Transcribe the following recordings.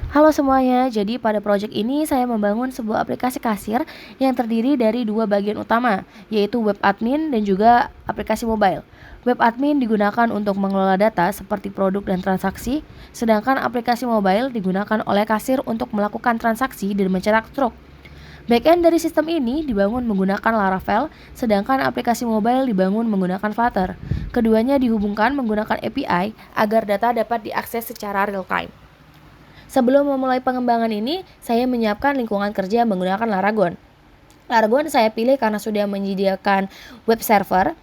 Halo semuanya, jadi pada proyek ini saya membangun sebuah aplikasi kasir yang terdiri dari dua bagian utama, yaitu web admin dan juga aplikasi mobile. Web admin digunakan untuk mengelola data seperti produk dan transaksi, sedangkan aplikasi mobile digunakan oleh kasir untuk melakukan transaksi dan mencetak struk. Backend dari sistem ini dibangun menggunakan Laravel, sedangkan aplikasi mobile dibangun menggunakan Flutter. Keduanya dihubungkan menggunakan API agar data dapat diakses secara real-time. Sebelum memulai pengembangan ini, saya menyiapkan lingkungan kerja menggunakan Laragon. Laragon saya pilih karena sudah menyediakan web server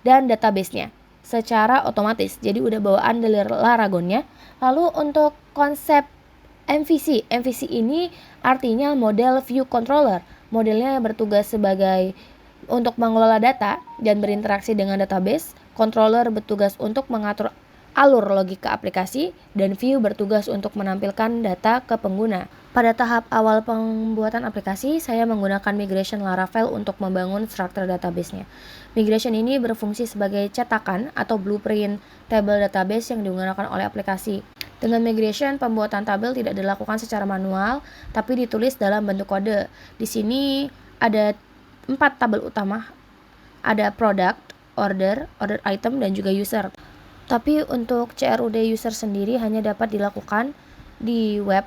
dan database-nya secara otomatis. Jadi udah bawaan dari Laragonnya. Lalu untuk konsep MVC ini artinya model view controller. Modelnya bertugas sebagai untuk mengelola data dan berinteraksi dengan database. Controller bertugas untuk mengatur alur logika aplikasi, dan view bertugas untuk menampilkan data ke pengguna. Pada tahap awal pembuatan aplikasi, saya menggunakan migration Laravel untuk membangun struktur database-nya. Migration ini berfungsi sebagai cetakan atau blueprint tabel database yang digunakan oleh aplikasi. Dengan migration, pembuatan tabel tidak dilakukan secara manual, tapi ditulis dalam bentuk kode. Di sini ada 4 tabel utama, ada product, order item, dan juga user. Tapi untuk CRUD user sendiri hanya dapat dilakukan di web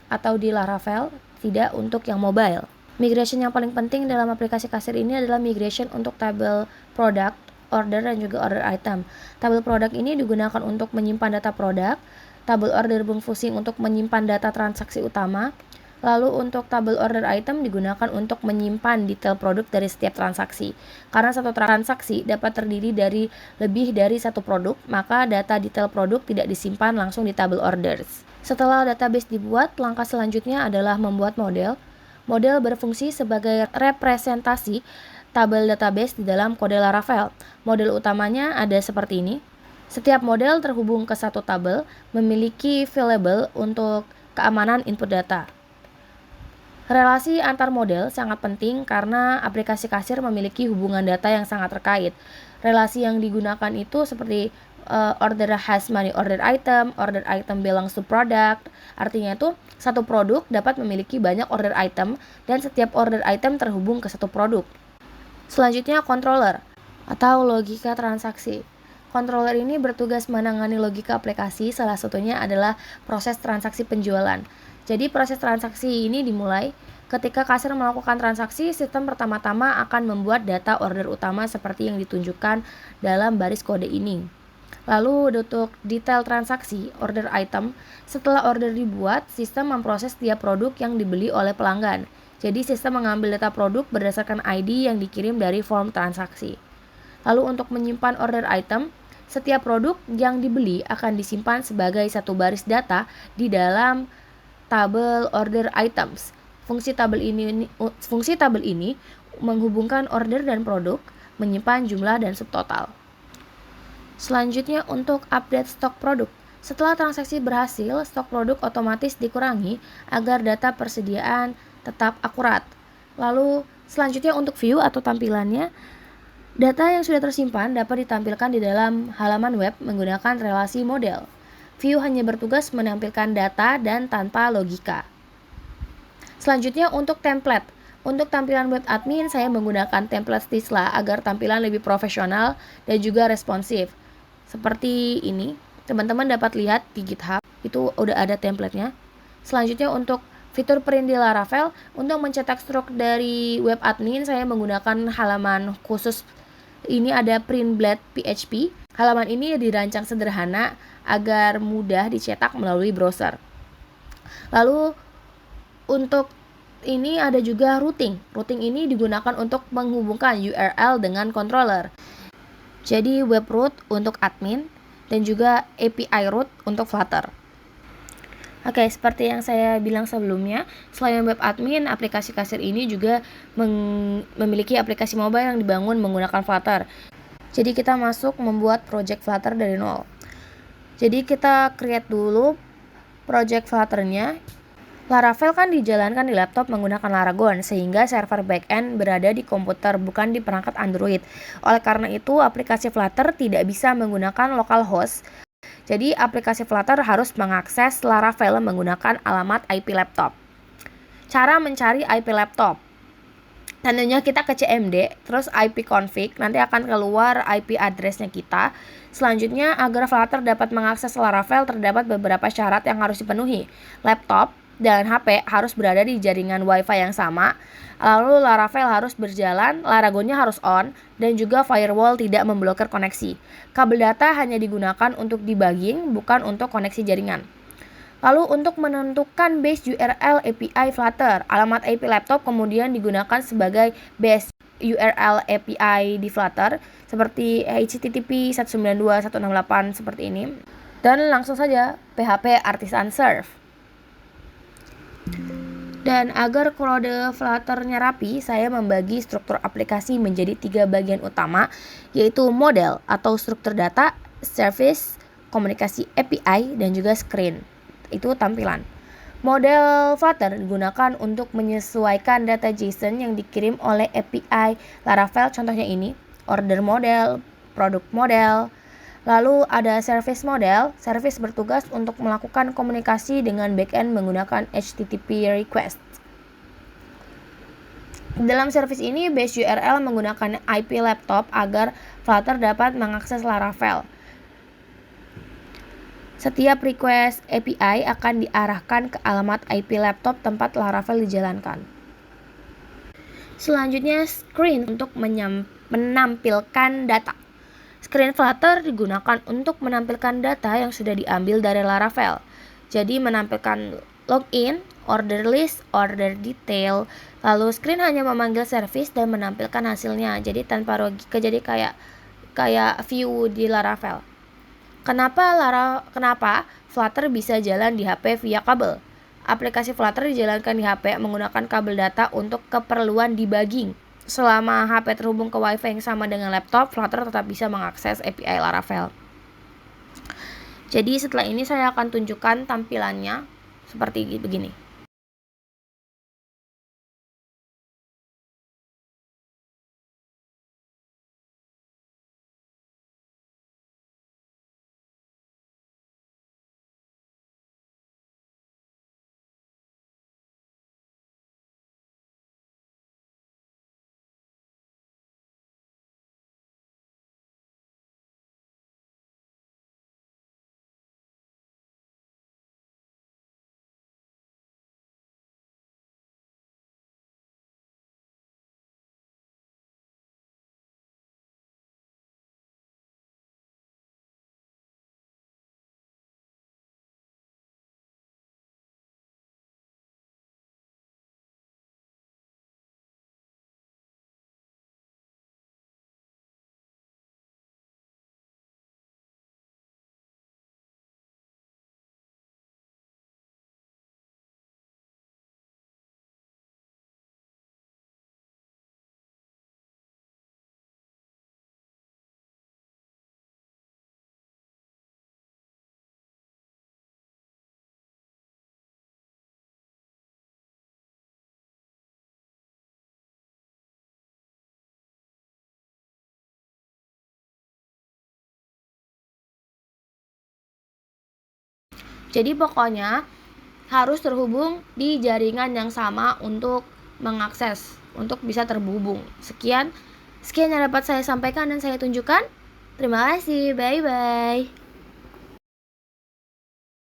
atau di Laravel, tidak untuk yang mobile. Migration yang paling penting dalam aplikasi kasir ini adalah migration untuk tabel product, order, dan juga order item. Tabel product ini digunakan untuk menyimpan data produk, tabel order berfungsi untuk menyimpan data transaksi utama, lalu untuk tabel order item digunakan untuk menyimpan detail produk dari setiap transaksi. Karena satu transaksi dapat terdiri dari lebih dari satu produk, maka data detail produk tidak disimpan langsung di tabel orders. Setelah database dibuat, langkah selanjutnya adalah membuat model. Model berfungsi sebagai representasi tabel database di dalam kode Laravel. Model utamanya ada seperti ini. Setiap model terhubung ke satu tabel, memiliki variable untuk keamanan input data. Relasi antar model sangat penting karena aplikasi kasir memiliki hubungan data yang sangat terkait. Relasi yang digunakan itu seperti order has many order item belongs to product. Artinya itu satu produk dapat memiliki banyak order item dan setiap order item terhubung ke satu produk. Selanjutnya controller atau logika transaksi. Controller ini bertugas menangani logika aplikasi, salah satunya adalah proses transaksi penjualan. Jadi proses transaksi ini dimulai ketika kasir melakukan transaksi, sistem pertama-tama akan membuat data order utama seperti yang ditunjukkan dalam baris kode ini. Lalu untuk detail transaksi, order item, setelah order dibuat, sistem memproses setiap produk yang dibeli oleh pelanggan. Jadi sistem mengambil data produk berdasarkan ID yang dikirim dari form transaksi. Lalu untuk menyimpan order item, setiap produk yang dibeli akan disimpan sebagai satu baris data di dalam tabel order items. Fungsi tabel ini menghubungkan order dan produk, menyimpan jumlah dan subtotal. Selanjutnya untuk update stok produk. Setelah transaksi berhasil, stok produk otomatis dikurangi agar data persediaan tetap akurat. Lalu selanjutnya untuk view atau tampilannya, data yang sudah tersimpan dapat ditampilkan di dalam halaman web menggunakan relasi model. View hanya bertugas menampilkan data dan tanpa logika. Selanjutnya untuk template. Untuk tampilan web admin, saya menggunakan template Stisla agar tampilan lebih profesional dan juga responsif. Seperti ini, teman-teman dapat lihat di GitHub, itu udah ada template-nya. Selanjutnya untuk fitur print di Laravel, untuk mencetak struk dari web admin, saya menggunakan halaman khusus. Ini ada printblad PHP. Halaman ini dirancang sederhana agar mudah dicetak melalui browser. Lalu untuk ini ada juga routing. Routing ini digunakan untuk menghubungkan URL dengan controller. Jadi web root untuk admin dan juga API root untuk Flutter. Oke, seperti yang saya bilang sebelumnya, selain web admin, aplikasi kasir ini juga memiliki aplikasi mobile yang dibangun menggunakan Flutter. Jadi kita masuk membuat project Flutter dari nol. Jadi kita create dulu project Flutter-nya. Laravel kan dijalankan di laptop menggunakan Laragon, sehingga server backend berada di komputer, bukan di perangkat Android. Oleh karena itu, aplikasi Flutter tidak bisa menggunakan localhost. Jadi aplikasi Flutter harus mengakses Laravel menggunakan alamat IP laptop. Cara mencari IP laptop. Tentunya kita ke CMD, terus IP config, nanti akan keluar IP address-nya kita. Selanjutnya, agar Flutter dapat mengakses Laravel, terdapat beberapa syarat yang harus dipenuhi. Laptop dan HP harus berada di jaringan WiFi yang sama. Lalu Laravel harus berjalan, Laragonnya harus on, dan juga firewall tidak memblokir koneksi. Kabel data hanya digunakan untuk debugging, bukan untuk koneksi jaringan. Lalu untuk menentukan base URL API Flutter, alamat IP laptop kemudian digunakan sebagai base URL API di Flutter seperti HTTP 192.168 seperti ini. Dan langsung saja PHP Artisan Serve. Dan agar kode Flutter-nya rapi, saya membagi struktur aplikasi menjadi 3 bagian utama, yaitu model atau struktur data, service, komunikasi API, dan juga screen. Itu tampilan. Model Flutter digunakan untuk menyesuaikan data JSON yang dikirim oleh API Laravel, contohnya ini, order model, product model. Lalu ada service model, service bertugas untuk melakukan komunikasi dengan backend menggunakan HTTP request. Dalam service ini, base URL menggunakan IP laptop agar Flutter dapat mengakses Laravel. Setiap request API akan diarahkan ke alamat IP laptop tempat Laravel dijalankan. Selanjutnya, screen untuk menampilkan data. Screen Flutter digunakan untuk menampilkan data yang sudah diambil dari Laravel. Jadi menampilkan login, order list, order detail. Lalu screen hanya memanggil service dan menampilkan hasilnya. Jadi tanpa logika, jadi kayak view di Laravel. Kenapa Flutter bisa jalan di HP via kabel? Aplikasi Flutter dijalankan di HP menggunakan kabel data untuk keperluan debugging. Selama HP terhubung ke WiFi yang sama dengan laptop, Flutter tetap bisa mengakses API Laravel. Jadi setelah ini saya akan tunjukkan tampilannya seperti begini. Jadi pokoknya harus terhubung di jaringan yang sama untuk mengakses, untuk bisa terhubung. Sekian yang dapat saya sampaikan dan saya tunjukkan. Terima kasih, bye-bye.